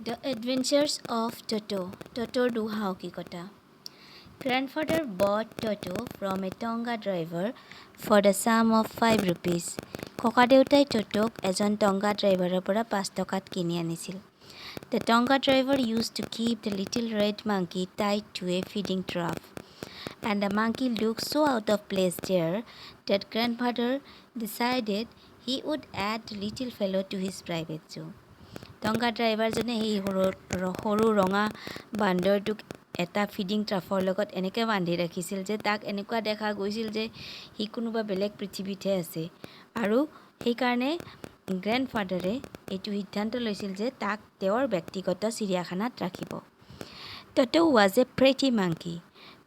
The Adventures of Toto. Toto Duhaukikota. Grandfather bought Toto from a Tonga driver for the sum of 5 rupees. ককাদেউতাই Totok এজন Tonga driverৰ পৰা 5 টকাত কিনি আনিছিল. The Tonga driver used to keep the little red monkey tied to a feeding trough. And the monkey looked so out of place there that grandfather decided he would add the little fellow to his private zoo. টংগা ড্ৰাইভাৰজনে সেই সৰু ৰঙা বান্দৰটোক এটা feeding ট্ৰাফৰ লগত এনেকৈ বান্ধি ৰাখিছিল যে তাক এনেকুৱা দেখা গৈছিল যে সি কোনোবা বেলেগ পৃথিৱীতহে আছে আৰু সেইকাৰণে গ্ৰেণ্ডফাদাৰে এইটো সিদ্ধান্ত লৈছিল যে তাক তেওঁৰ ব্যক্তিগত চিৰিয়াখানাত ৰাখিব. Toto was a pretty monkey.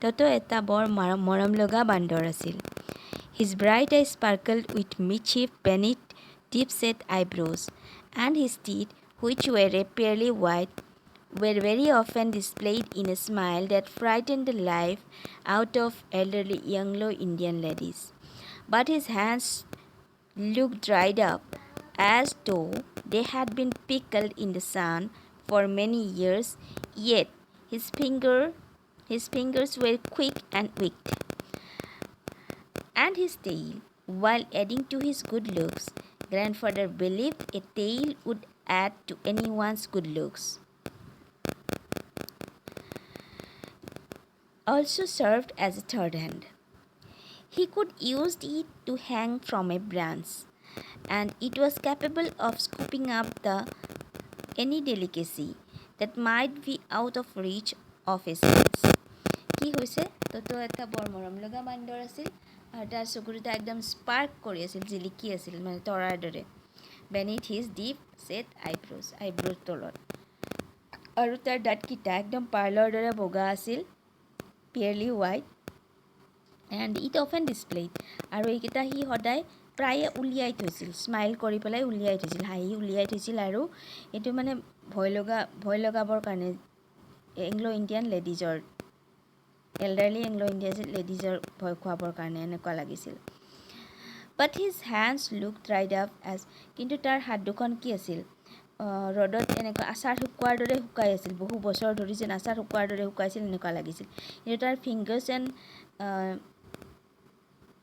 Toto এটা বৰ মৰম লগা বান্দৰ আছিল. His bright eyes sparkled with mischief beneath deep-set eyebrows, and his teeth, which were apparently white, were very often displayed in a smile that frightened the life out of elderly Anglo-Indian ladies. But his hands looked dried up, as though they had been pickled in the sun for many years, yet his fingers were quick and wicked. And his tail, while adding to his good looks, grandfather believed a tail would add to anyone's good looks. Also served as a third hand. He could use it to hang from a branch, and it was capable of scooping up any delicacy that might be out of reach of his hands. কি হৈছে toto এটা বৰ মৰম লগা বান্দৰ আছিল আৰু তাৰ চকুটা একদম স্পাৰ্ক কৰি আছিল জিলিকি আছিল মানে তৰাৰ দৰে beneath his deep set eyebrows তলত আৰু তাৰ দাঁতকেইটা একদম পাৰ্লৰ দৰে বগা আছিল purely white and it often displayed আৰু এইকেইটা সি সদায় প্ৰায়ে উলিয়াই থৈছিল স্মাইল কৰি পেলাই উলিয়াই থৈছিল হাঁহি উলিয়াই থৈছিল আৰু এইটো মানে ভয় লগাবৰ কাৰণে এংলো ইণ্ডিয়ান লেডিজৰ elderly Anglo-Indian লেডিজৰ ভয় খোৱাবৰ কাৰণে এনেকুৱা লাগিছিল. But his hands looked dried up as কিন্তু তাৰ হাত দুখন কি আছিল ৰ'দত এনেকুৱা আচাৰ শুকোৱাৰ দৰে শুকাই আছিল বহু বছৰ ধৰি যেন আচাৰ শুকোৱাৰ দৰে শুকাইছিল এনেকুৱা লাগিছিল. কিন্তু তাৰ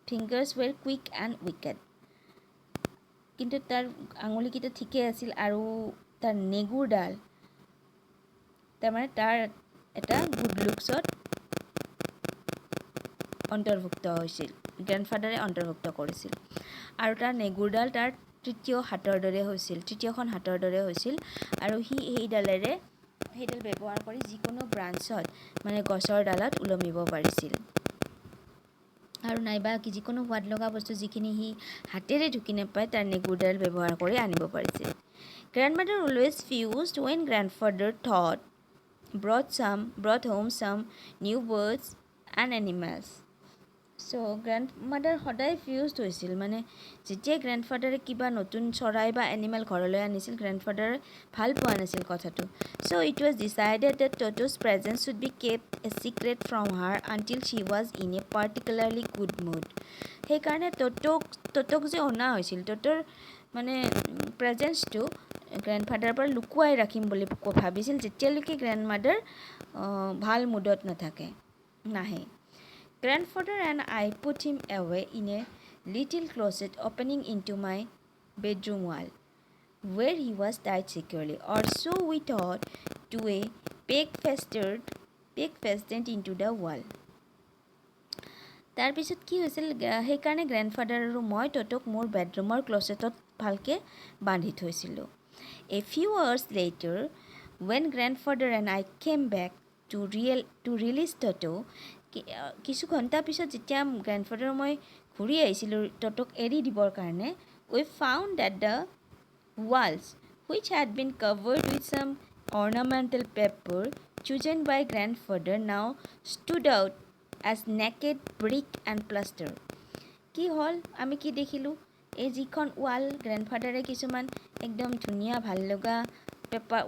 fingers were quick and wicked. কিন্তু তাৰ আঙুলিকেইটা ঠিকে আছিল আৰু তাৰ নেগুৰডাল তাৰমানে তাৰ এটা গুড লুকছত অন্তৰ্ভুক্ত হৈছিল গ্ৰেণ্ডফাদাৰে অন্তৰ্ভুক্ত কৰিছিল আৰু তাৰ নেগুৰডাল তাৰ তৃতীয়খন হাতৰ দৰে হৈছিল আৰু সি সেইডাল ব্যৱহাৰ কৰি যিকোনো ব্ৰাঞ্চত মানে গছৰ ডালত ওলমিব পাৰিছিল আৰু নাইবা যিকোনো সোৱাদ লগা বস্তু যিখিনি সি হাতেৰে ঢুকি নাপায় তাৰ নেগুৰডাল ব্যৱহাৰ কৰি আনিব পাৰিছিল. Grandmother always fussed when grandfather brought home some new birds and animals. So grandmother সদায় ফিউজড হৈছিল মানে যেতিয়া গ্ৰেণ্ডফাদাৰে কিবা নতুন চৰাই বা এনিমেল ঘৰলৈ আনিছিল গ্ৰেণ্ডফাদাৰে ভাল পোৱা নাছিল কথাটো. So it was decided that Toto's presence should be kept a secret from her until she was in a particularly good mood. সেইকাৰণে টটোক যে অনা হৈছিল টটোৰ মানে প্ৰেজেন্সটো গ্ৰেণ্ডফাদাৰৰ পৰা লুকুৱাই ৰাখিম বুলি ভাবিছিল যেতিয়ালৈকে গ্ৰেণ্ডমাদাৰ ভাল মুডত নাহে. Grandfather and I put him away in a little closet opening into my bedroom wall, where he was tied securely, or so we thought, to a peg fastened into the wall. তাৰপিছত কি হৈছিল সেইকাৰণে grandfather আৰু মই টটোক মোৰ বেডৰুমৰ ক্লছেটত ভালকৈ বান্ধি থৈছিলোঁ. A few hours later, when grandfather and I came back to release Toto, কিছু ঘণ্টা পিছত যেতিয়া গ্ৰেণ্ডফাদাৰ মই ঘূৰি আহিছিলোঁ টটোক এৰি দিবৰ কাৰণে we found that the walls, which had been covered with some ornamental paper chosen by grandfather, now stood out as naked brick and plaster. কি হ'ল আমি কি দেখিলোঁ এই যিখন ৱাল গ্ৰেণ্ডফাদাৰে কিছুমান একদম ধুনীয়া ভাল লগা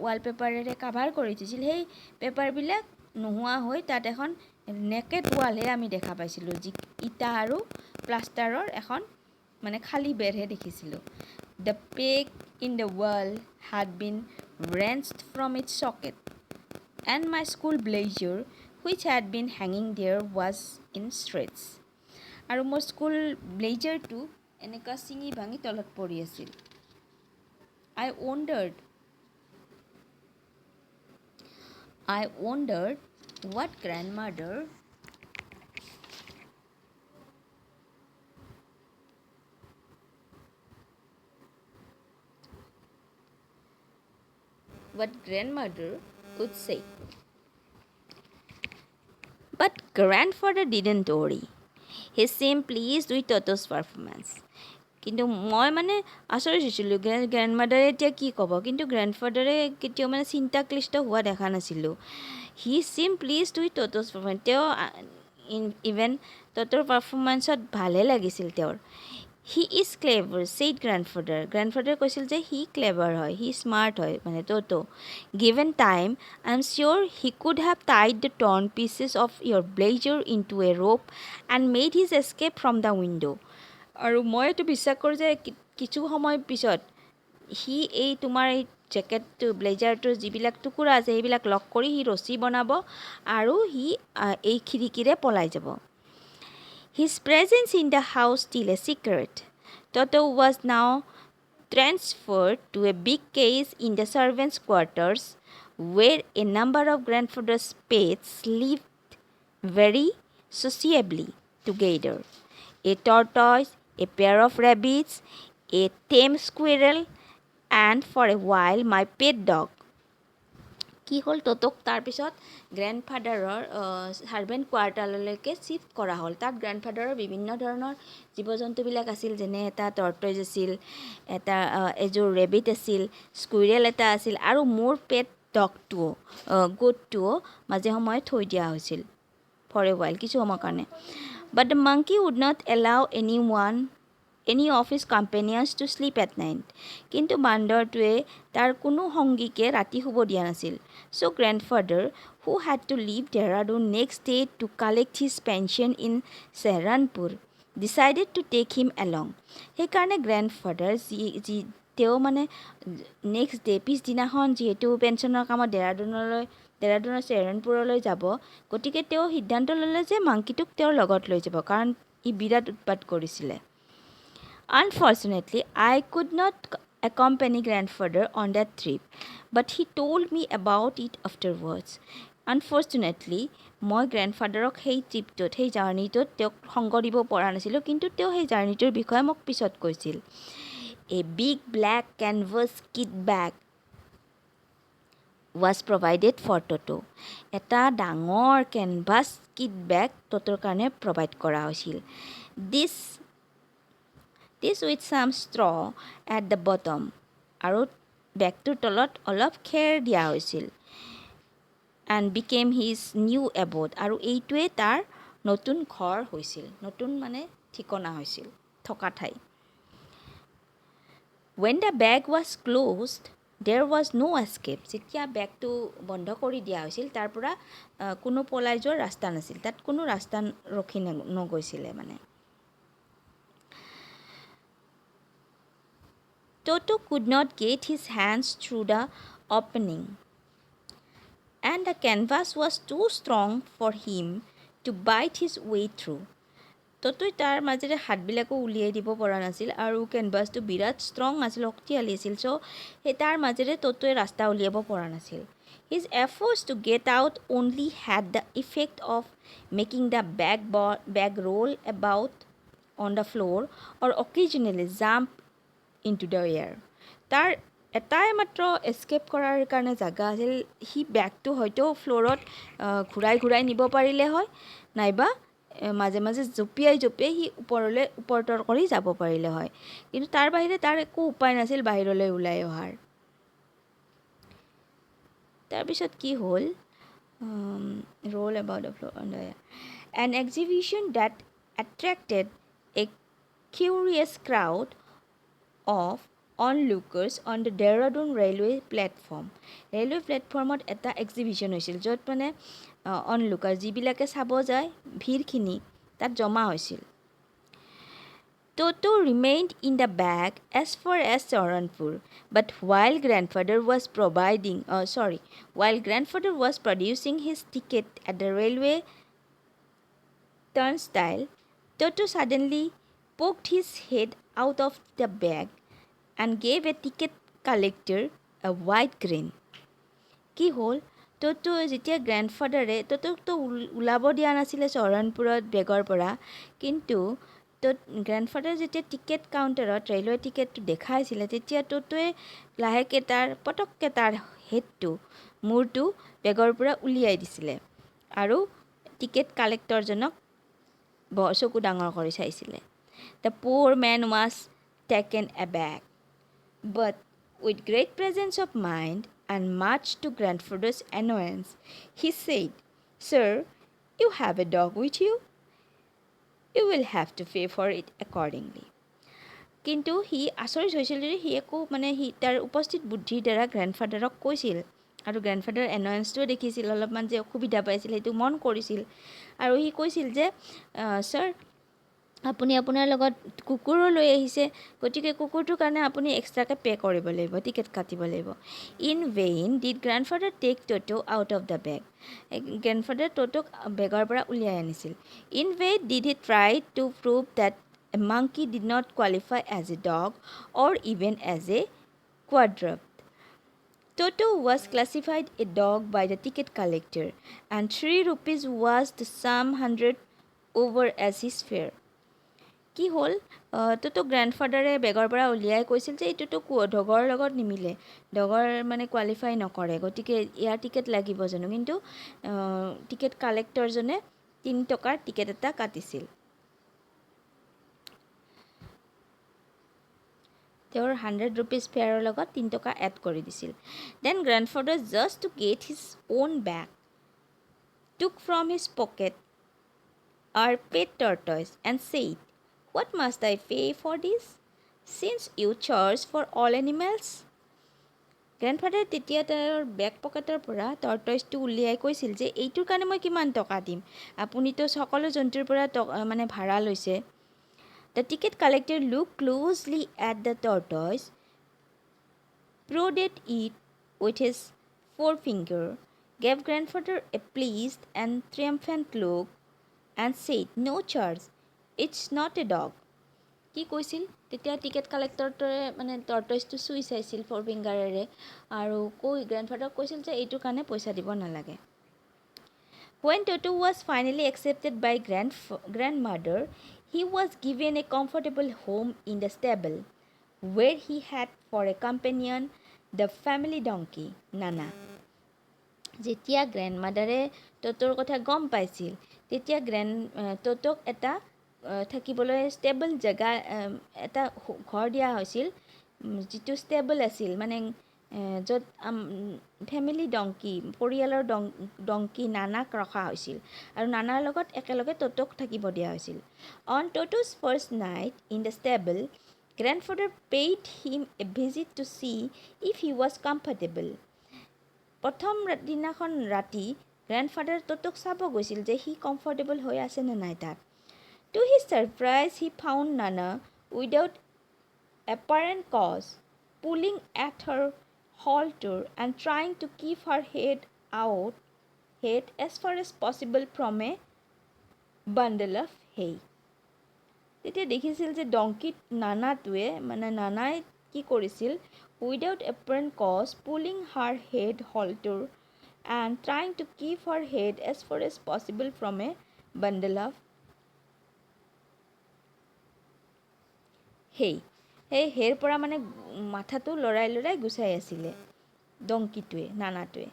ৱালপেপাৰেৰে কাভাৰ কৰি থৈছিল সেই পেপাৰবিলাক নোহোৱা হৈ তাত এখন নেকেড ৱালহে আমি দেখা পাইছিলোঁ যি ইটা আৰু প্লাষ্টাৰৰ এখন মানে খালী বেৰহে দেখিছিলোঁ. The peg in the wall had been wrenched from its socket, and my school blazer, which had been hanging there, was in shreds. আৰু মোৰ স্কুল ব্লেজাৰটো এনেকুৱা ছিঙি ভাঙি তলত পৰি আছিল. I wondered what grandmother would say. But grandfather didn't worry. He seemed pleased with Toto's performance. কিন্তু মই মানে আচৰিত হৈছিলোঁ গ্ৰেণ্ডমাদাৰে এতিয়া কি ক'ব, কিন্তু গ্ৰেণ্ডফাদাৰে কেতিয়াও মানে চিন্তাক্লিষ্ট হোৱা দেখা নাছিলোঁ. He seemed pleased with Toto's performance. তেওঁ ইভেন ট'ট'ৰ পাৰফৰ্মেঞ্চত ভালে লাগিছিল তেওঁৰ. He is clever said grandfather. গ্ৰেণ্ডফাদাৰে কৈছিল যে হি ক্লেভাৰ হয়, হি স্মাৰ্ট হয়, মানে Toto. Given time I am sure he could have tied the torn pieces of your blazer into a rope and made his escape from the window'. আৰু মই এইটো বিশ্বাস কৰোঁ যে কিছু সময় পিছত সি এই তোমাৰ এই জেকেটটো ব্লেজাৰটোৰ যিবিলাক টুকুৰা আছে সেইবিলাক লগ কৰি সি ৰছী বনাব আৰু সি এই খিৰিকীৰে পলাই যাব. His presence in the house still a secret. Toto was now transferred to a big cage in the servants' quarters where a number of grandfather's pets lived very sociably together. A tortoise, a pair of rabbits, a tame squirrel, and for a while my pet dog. কি হ'ল, ট'টোক তাৰপিছত গ্ৰেণ্ডফাদাৰৰ servant কোৱাৰ্টাৰলৈকে shift কৰা হ'ল. তাত গ্ৰেণ্ডফাদাৰৰ বিভিন্ন ধৰণৰ জীৱ জন্তুবিলাক আছিল, যেনে এটা টৰ্টইজ আছিল, এটা এযোৰ ৰেবিট আছিল, স্কুইৰেল এটা আছিল, আৰু মোৰ পেট ডগটোও গোটটোও মাজে সময়ে থৈ দিয়া হৈছিল ফৰ এ ৱাইল, কিছু সময়ৰ কাৰণে. But the monkey would not allow any of his companions to sleep at night. কিন্তু বান্দৰটোৱে তাৰ কোনো সংগীকে ৰাতি শুব দিয়া নাছিল. So grandfather, who had to leave Dehradun next day to collect his pension in Saharanpur, decided to take him along. সেইকাৰণে grandfather তেওঁ মানে নেক্সট ডে পিছদিনাখন যিহেতু পেঞ্চনৰ কামত ডেৰাডুনৰ চেহৰণপুৰলৈ যাব, গতিকে তেওঁ সিদ্ধান্ত ল'লে যে মাংকিটোক তেওঁৰ লগত লৈ যাব, কাৰণ ই বিৰাট উৎপাত কৰিছিলে. Unfortunately, I could not accompany grandfather on that trip, but he told me about it afterwards. Unfortunately, মই গ্ৰেণ্ডফাদাৰক সেই ট্ৰিপটোত, সেই জাৰ্ণিটোত তেওঁক সংগ দিব পৰা নাছিলোঁ, কিন্তু তেওঁ সেই জাৰ্ণিটোৰ বিষয়ে মোক পিছত কৈছিল. A big black canvas kit bag was provided for Toto. এটা ডাঙৰ কেনভাছ কিট বেগ ট'টোৰ কাৰণে প্ৰভাইড কৰা হৈছিল. This with some straw at the bottom. আৰু বেগটোৰ তলত অলপ খেৰ দিয়া হৈছিল. And became his new abode. আৰু এইটোৱে তাৰ নতুন ঘৰ হৈছিল, নতুন মানে ঠিকনা হৈছিল, থকা ঠাই. When the bag was closed, there was no escape. যেতিয়া বেগটো বন্ধ কৰি দিয়া হৈছিল, তাৰ পৰা কোনো পলাই যোৱাৰ ৰাস্তা নাছিল, তাত কোনো ৰাস্তা ৰখি নগৈছিলে মানে. Toto could not get his hands through the opening, and the canvas was too strong for him to bite his way through. ট'টোই তাৰ মাজেৰে হাতবিলাকো উলিয়াই দিব পৰা নাছিল, আৰু কেনভাছটো বিৰাট ষ্ট্ৰং আছিল, শক্তিশালী আছিল, চ' সেই তাৰ মাজেৰে ট'টোৱে ৰাস্তা উলিয়াব পৰা নাছিল. His efforts to get out only had the effect of making the bag roll about on the floor or occasionally jump into the air. তাৰ এটাই মাত্ৰ এস্কেপ কৰাৰ কাৰণে জাগা আছিল, সি বেগটো হয়তো ফ্ল'ৰত ঘূৰাই নিব পাৰিলে হয়, নাইবা মাজে মাজে জঁপিয়াই সি ওপৰতৰ কৰি যাব পাৰিলে হয়, কিন্তু তাৰ বাহিৰে তাৰ একো উপায় নাছিল বাহিৰলৈ ওলাই অহাৰ. তাৰপিছত কি হ'ল, roll about the floor on the air. An exhibition that attracted a curious crowd of onlookers on the Dehradun railway platform. Railway প্লেটফৰ্মত এটা এক্সিবিশ্যন হৈছিল, য'ত মানে অনলুকাৰ যিবিলাকে চাব যায় ভিৰখিনি তাত জমা হৈছিল. Toto remained in the bag as far as Saharanpur, but while grandfather was producing his ticket at the railway turnstile, Toto suddenly poked his head out of the bag and gave a ticket collector a wide grin. কি হ'ল ত'তো যেতিয়া গ্ৰেণ্ডফাদাৰে ত'তোকতো ওলাব দিয়া নাছিলে চহৰণপুৰত বেগৰ পৰা কিন্তু grandfather যেতিয়া টিকেট কাউণ্টাৰত ৰেলৱে টিকেটটো দেখাইছিলে তেতিয়া ত'তোৱে লাহেকৈ পটককৈ তাৰ হেডটো মূৰটো বেগৰ পৰা উলিয়াই দিছিলে আৰু টিকেট কালেক্টৰজনক চকু ডাঙৰ কৰি চাইছিলে the poor man was taken aback but with great presence of mind and much to grandfather's annoyance, he said, "Sir, you have a dog with you? You will have to pay for it accordingly." কিন্তু সি আচৰিত হৈছিল যে সি একো সি তাৰ উপস্থিত বুদ্ধিৰ দ্বাৰা গ্ৰেণ্ডফাদাৰক কৈছিল আৰু গ্ৰেণ্ডফাদাৰ এনয়েন্সটোও দেখিছিল অলপমান যে অসুবিধা পাইছিল সেইটো মন কৰিছিল আৰু সি কৈছিল যে ছাৰ আপুনি আপোনাৰ লগত কুকুৰো লৈ আহিছে গতিকে কুকুৰটোৰ কাৰণে আপুনি এক্সট্ৰাকৈ পে' কৰিব লাগিব টিকেট কাটিব লাগিব in vain did grandfather take Toto out of the bag grandfather ট'টোক বেগৰ পৰা উলিয়াই আনিছিল in vain did he try to prove that a monkey did not qualify as a dog or even as a quadruped. Toto was classified a dog by the ticket collector and 3 rupees was the sum handed over as his fare. কি হ'ল তোতো গ্ৰেণ্ডফাদাৰে বেগৰ পৰা উলিয়াই কৈছিল যে এইটোতো ডগৰ লগত নিমিলে ডগৰ কোৱালিফাই নকৰে গতিকে ইয়াৰ টিকেট লাগিব জানো কিন্তু টিকেট কালেক্টৰজনে 3 টকাৰ টিকেট এটা কাটিছিল তেওঁৰ 100 rupees ফেয়াৰৰ লগত 3 টকা এড কৰি দিছিল then grandfather just to get his own bag took from his pocket our pet tortoise and said What must I pay for this? Since you charge for all animals? গ্ৰেণ্ডফাদাৰে তেতিয়া তেওঁৰ back পকেটৰ পৰা টৰ্টইজটো উলিয়াই কৈছিল যে এইটোৰ কাৰণে মই কিমান টকা দিম আপুনিতো সকলো জন্তুৰ পৰা ভাড়া লৈছে the ticket collector look closely at the tortoise prodded it with his forefinger, gave grandfather a pleased and triumphant look, and said, "No charge. It's not a dog." কি কৈছিল তেতিয়া টিকেট কালেক্টৰটোৱে টৰ্টইজটো চুই চাইছিল ফ'ৰ ফিংগাৰেৰে আৰু গ্ৰেণ্ডফাদাৰক কৈছিল যে এইটোৰ কাৰণে পইচা দিব নালাগে When Toto was finally accepted by grandmother, he was given a comfortable home in the stable, where he had for a companion the family donkey, Nana. যেতিয়া গ্ৰেণ্ডমাদাৰে ট'টোৰ কথা গম পাইছিল তেতিয়া ট'টোক এটা থাকিবলৈ ষ্টেবল জেগা এটা ঘৰ দিয়া হৈছিল যিটো ষ্টেবল আছিল য'ত ফেমিলি ডংকি পৰিয়ালৰ ডংকি নানাক ৰখা হৈছিল আৰু নানাৰ লগত একেলগে ট'টোক থাকিব দিয়া হৈছিল on Toto's first night in the stable grandfather paid him a visit to see if he was comfortable প্ৰথম দিনাখন ৰাতি গ্ৰেণ্ডফাদাৰ ট'টোক চাব গৈছিল যে সি কমফৰ্টেবল হৈ আছে নে নাই তাত To his surprise, he found Nana without apparent cause, pulling at her halter and trying to keep her head as far as possible from a bundle of hay. তেতিয়া দেখিছিল যে ডংকিত নানাটোৱে নানাই কি কৰিছিল without apparent cause pulling her head halter and trying to keep her head as far as possible from a bundle of সেই হেৰ পৰা মাথাটো লৰাই লৰাই গুচাই আছিলে ডংকিটোৱে নানাটোৱে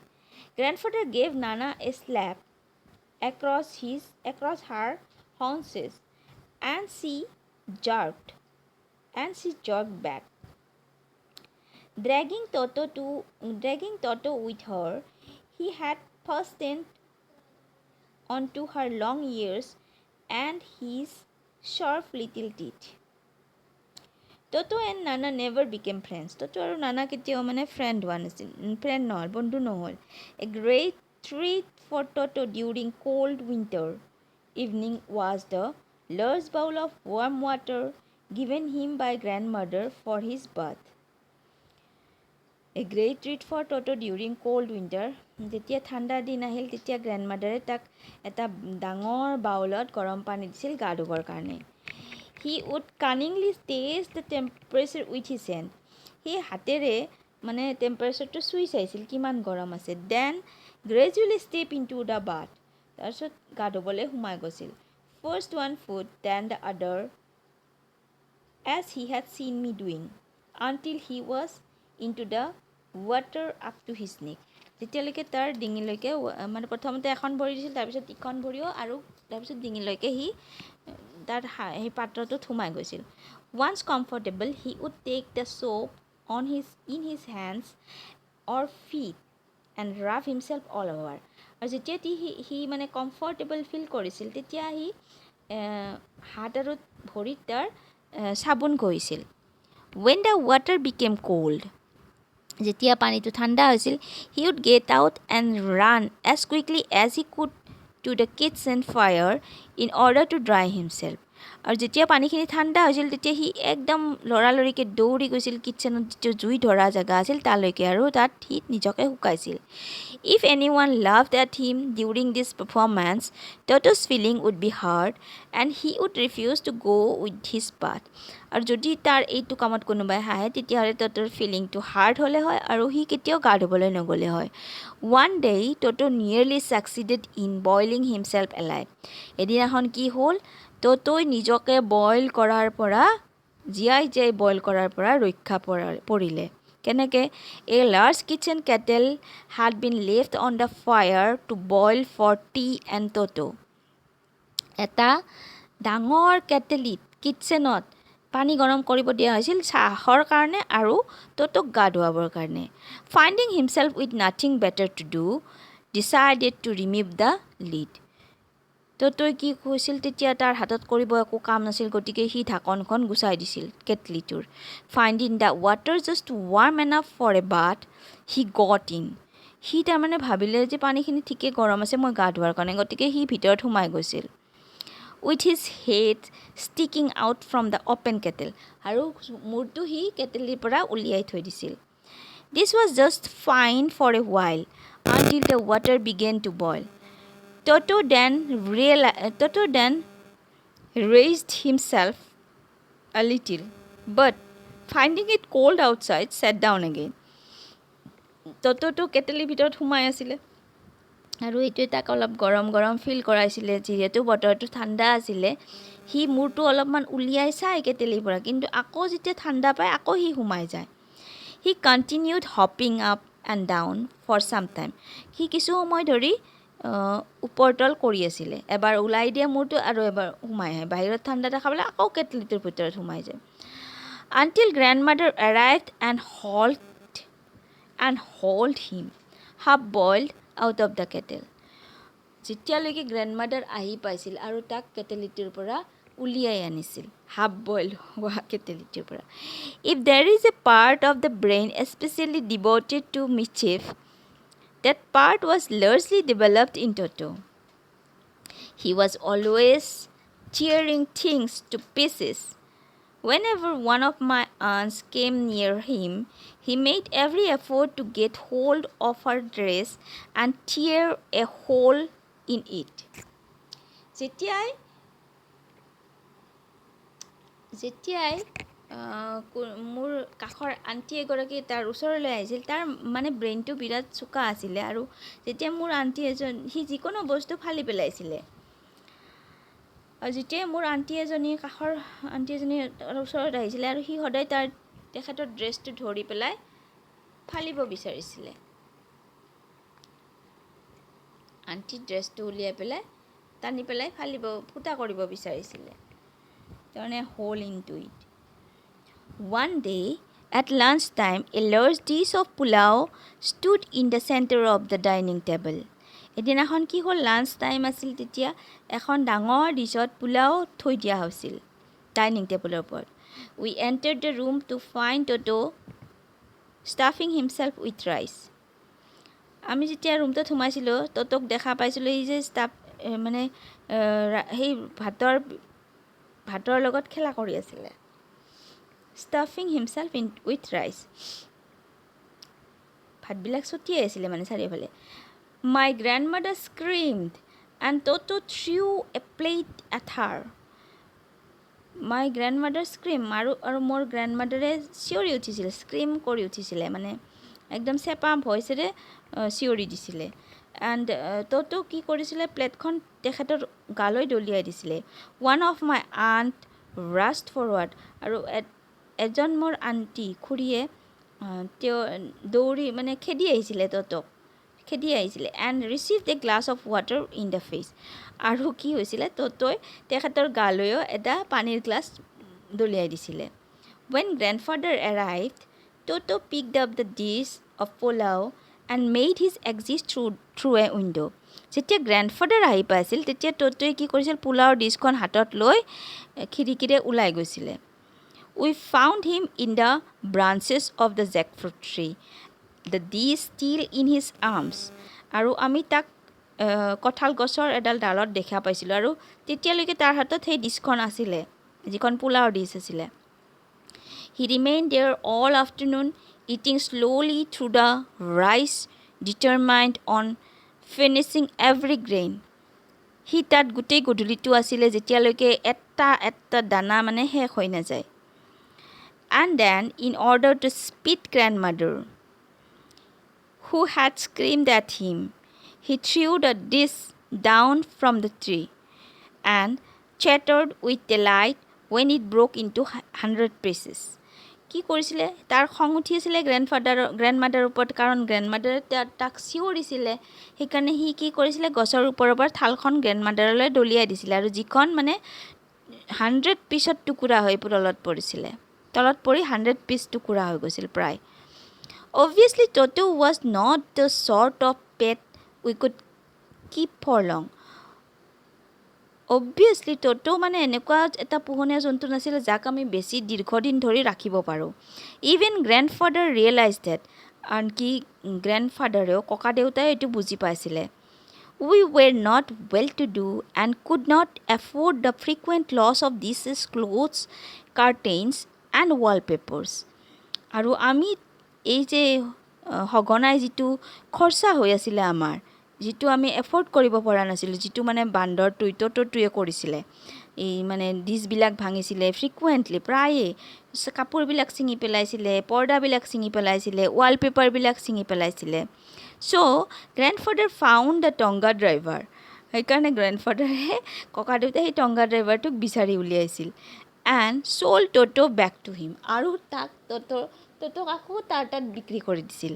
গ্ৰেণ্ডফাদাৰ গেভ নানা এ স্লেপ across her haunches and she jerked back dragging Toto with her he had fastened onto her long ears and his sharp little teeth Toto and Nana never became friends. Toto আৰু Nana কেতিয়াও friend নহ'ল বন্ধু নহ'ল A great treat for Toto during cold winter evening was the large bowl of warm water given him by grandmother for his bath. A great treat for Toto during cold winter. যেতিয়া ঠাণ্ডাৰ দিন আহিল তেতিয়া গ্ৰেণ্ডমাদাৰে তাক এটা ডাঙৰ বাউলত গৰম পানী দিছিল গা ধুবৰ কাৰণে. He would cunningly taste the temperature with his hand. সি হাতেৰে মানে টেম্পাৰেচাৰটো চুই চাইছিল কিমান গৰম আছে. Then gradually step into the bath. তাৰপিছত গা ধুবলৈ সোমাই গৈছিল. First one foot, then the other, as he had seen me doing, until he was into the water up to his neck. যেতিয়ালৈকে তাৰ ডিঙিলৈকে মানে প্ৰথমতে এখন ভৰি দিছিল তাৰপিছত ইখন ভৰিও আৰু তাৰপিছত ডিঙিলৈকে সি তাৰ সেই পাত্ৰটোত সোমাই গৈছিল. Once comfortable, he would take the soap in his hands or feet and rub himself all over. আৰু যেতিয়া সি মানে কমফৰ্টেবল ফিল কৰিছিল তেতিয়া সি হাত আৰু ভৰিত তাৰ চাবোন কৰিছিল. When the water became cold, যেতিয়া পানীটো ঠাণ্ডা হৈছিল, he would get out and run as quickly as he could to the kitchen fire in order to dry himself. আৰু যেতিয়া পানীখিনি ঠাণ্ডা হৈছিল তেতিয়া সি একদম লৰালৰিকৈ দৌৰি গৈছিল কিটচেনত যিটো জুই ধৰা জেগা আছিল তালৈকে আৰু তাত সি নিজকে শুকাইছিল. If anyone laughed at him during this performance, Toto's feeling would be hurt and he would refuse to go with his bath. আৰু যদি তাৰ এইটো কামত কোনোবাই হাঁহে তেতিয়াহ'লে Totoৰ ফিলিংটো হাৰ্ট হ'লে হয় আৰু সি কেতিয়াও গা ধুবলৈ নগ'লে হয়. One day, Toto nearly succeeded in boiling himself alive. এদিনাখন কি হ'ল, টটোই নিজকে বইল কৰাৰ পৰা জীয়াই বইল কৰাৰ পৰা ৰক্ষা পৰিলে. কেনেকৈ? A large kitchen kettle had been left on the fire to boil for tea and Toto. এটা ডাঙৰ কেটেলিত কিটচেনত পানী গৰম কৰিব দিয়া হৈছিল চাহৰ কাৰণে আৰু টটোক গা ধুৱাবৰ কাৰণে. Finding himself with nothing better to do, decided to remove the lid. টটোই কি কৈছিল তেতিয়া তাৰ হাতত কৰিব একো কাম নাছিল গতিকে সি ঢাকনখন গুচাই দিছিল কেটলিটোৰ. Finding the water just warm enough for a bath, he got in. সি তাৰমানে ভাবিলে যে পানীখিনি ঠিকে গৰম আছে মই গা ধোৱাৰ কাৰণে গতিকে সি ভিতৰত সোমাই গৈছিল. With his head sticking out from the open kettle. আৰু মূৰটো সি কেটেলিৰ পৰা উলিয়াই থৈ দিছিল. This was just fine for a while until the water began to boil. Toto then raised himself a little, but finding it cold outside, sat down again. টটোটো কেটেলিৰ ভিতৰত সোমাই আছিলে আৰু এইটোৱে তাক অলপ গৰম গৰম ফিল কৰাইছিলে. যিহেতু বতৰটো ঠাণ্ডা আছিলে সি মূৰটো অলপমান উলিয়াই চাই কেটেলিৰ পৰা কিন্তু আকৌ যেতিয়া ঠাণ্ডা পায় আকৌ সি সোমাই যায়. He continued hopping up and down for some time. সি কিছু সময় ধৰি ওপৰতল কৰি আছিলে. এবাৰ ওলাই দিয়ে মূৰটো আৰু এবাৰ সোমাই আহে. বাহিৰত ঠাণ্ডা দেখা পালে আকৌ কেটলিটোৰ ভিতৰত সোমাই যায়. Until grandmother arrived and hauled him half boiled out of the kettle. যেতিয়ালৈকে গ্ৰেণ্ডমাদাৰ আহি পাইছিল আৰু তাক কেটেলিটোৰ পৰা উলিয়াই আনিছিল হাফ বইল হোৱা কেটেলিটোৰ পৰা. If there is a part of the brain especially devoted to mischief, that part was largely developed in Toto. He was always tearing things to pieces. Whenever one of my aunts came near him, he made every effort to get hold of her dress and tear a hole in it. যেতিয়াই মোৰ কাষৰ aunty এগৰাকী তাৰ ওচৰলৈ আহিছিল তাৰ মানে ব্ৰেইনটো বিৰাট চোকা আছিলে আৰু যেতিয়া মোৰ আণ্টি এজন সি যিকোনো বস্তু ফালি পেলাইছিলে আৰু যেতিয়া মোৰ কাষৰ আণ্টি এজনী ওচৰত আহিছিলে আৰু সি সদায় তেখেতৰ ড্ৰেছটো ধৰি পেলাই ফালিব বিচাৰিছিলে. আণ্টিৰ ড্ৰেছটো উলিয়াই পেলাই টানি পেলাই ফালিব ফুটা কৰিব বিচাৰিছিলে. তাৰমানে hole into it. One day at lunch time, a large dish of pulao stood in the center of the dining table. এদিনাখন কি হ'ল লাঞ্চ টাইম আছিল তেতিয়া এখন ডাঙৰ ডিছত পোলাও থৈ দিয়া হৈছিল ডাইনিং টেবুলৰ ওপৰত. We entered the room to find Toto stuffing himself with rice. আমি যেতিয়া ৰুমটোত সোমাইছিলোঁ টটোক দেখা পাইছিলোঁ এই যে মানে সেই ভাতৰ লগত খেলা কৰি আছিলে. stuffing himself in with rice. ভাতবিলাক ছটিয়াই আছিলে মানে চাৰিওফালে. My grandmother screamed and Toto threw a plate at her. My grandmother screamed আৰু মোৰ গ্ৰেণ্ডমাদাৰে চিঞৰি উঠিছিলে, স্ক্ৰীম কৰি উঠিছিলে, মানে একদম চেপা ভইচেৰে চিঞৰি দিছিলে. এণ্ড Toto কি কৰিছিলে, প্লেটখন তেখেতৰ গালৈ দলিয়াই দিছিলে. One of my aunt Rashtra forward, আৰু এজন মোৰ আণ্টি খুৰীয়ে তেওঁ দৌৰি মানে খেদি আহিছিলে, Totoক খেদি আহিছিলে. And received A glass of water in the face, আৰু কি হৈছিলে, Totoই তেখেতৰ গালৈও এটা পানীৰ গ্লাছ দলিয়াই দিছিলে. When grandfather arrived, Toto picked up the dish of pulao and made his exit through a window. যেতিয়া গ্ৰেণ্ডফাদাৰ আহি পাইছিল তেতিয়া Totoই কি কৰিছিল, পোলাওৰ ডিছখন হাতত লৈ খিৰিকীৰে ওলাই গৈছিলে. We found him in the branches of the jackfruit tree, the dish still in his arms. আৰু আমি তাক কঁঠাল গছৰ এডাল ডালত দেখা পাইছিলোঁ, আৰু তেতিয়ালৈকে তাৰ হাতত সেই ডিছখন আছিলে, যিখন পোলাওৰ ডিছ আছিলে. He remained there all afternoon, eating slowly through the rice, determined on finishing every grain. সি তাত গোটেই গধূলিটো আছিলে যেতিয়ালৈকে এটা এটা দানা মানে শেষ হৈ নাযায়. And then, in order to spit grandmother, who had screamed at him, he threw the dish down from the tree and chattered with delight when it broke into 100 pieces. কি কৰিছিলে, তাৰ খং উঠি আছিলে গ্ৰেণ্ডমাদাৰৰ ওপৰত, কাৰণ গ্ৰেণ্ডমাদাৰে তাক চিঞৰিছিলে. সেইকাৰণে সি কি কৰিছিলে, গছৰ ওপৰৰ পৰা থালখন গ্ৰেণ্ডমাদাৰলৈ দলিয়াই দিছিলে, আৰু যিখন মানে 100 পিছত টুকুৰা হৈ তলত পৰিছিলে, তলত পৰি 100 পিচ টুকুৰা হৈ গৈছিল প্ৰায়. Obviously, Toto was not the sort of pet we could keep for long. Obviously, Toto মানে এনেকুৱা এটা পোহনীয়া জন্তু নাছিল যাক আমি বেছি দীৰ্ঘদিন ধৰি ৰাখিব পাৰোঁ. Even grandfather realized that. আনকি গ্ৰেণ্ডফাদাৰেও, ককা দেউতাই এইটো বুজি পাইছিলে. We were not well-to-do and could not afford the frequent loss of dishes, clothes, curtains and wallpapers. আৰু আমি এই যে সঘনাই যিটো খৰচা হৈ আছিলে আমাৰ, যিটো আমি এফৰ্ড কৰিব পৰা নাছিলোঁ, যিটো মানে Totoটোৱে কৰিছিলে, এই মানে ডিছবিলাক ভাঙিছিলে ফ্ৰিকুৱেণ্টলি, প্ৰায়ে কাপোৰবিলাক ছিঙি পেলাইছিলে, পৰ্দাবিলাক ছিঙি পেলাইছিলে, ৱালপেপাৰবিলাক ছিঙি পেলাইছিলে. So' grandfather found the tonga driver. সেইকাৰণে গ্ৰেণ্ডফাদাৰে, ককা দেউতাই সেই টংগা ড্ৰাইভাৰটোক বিচাৰি উলিয়াইছিল. And sold Toto back to him, আৰু তাক Totoক আকৌ তাৰ তাত বিক্ৰী কৰি দিছিল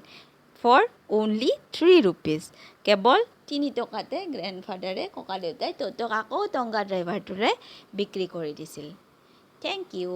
ফৰ অনলি 3 rupees. কেৱল 3 টকাতে গ্ৰেণ্ডফাদাৰে, ককা দেউতাই Totoক আকৌ টংগা ড্ৰাইভাৰটোৰে বিক্ৰী কৰি দিছিল. Thank U.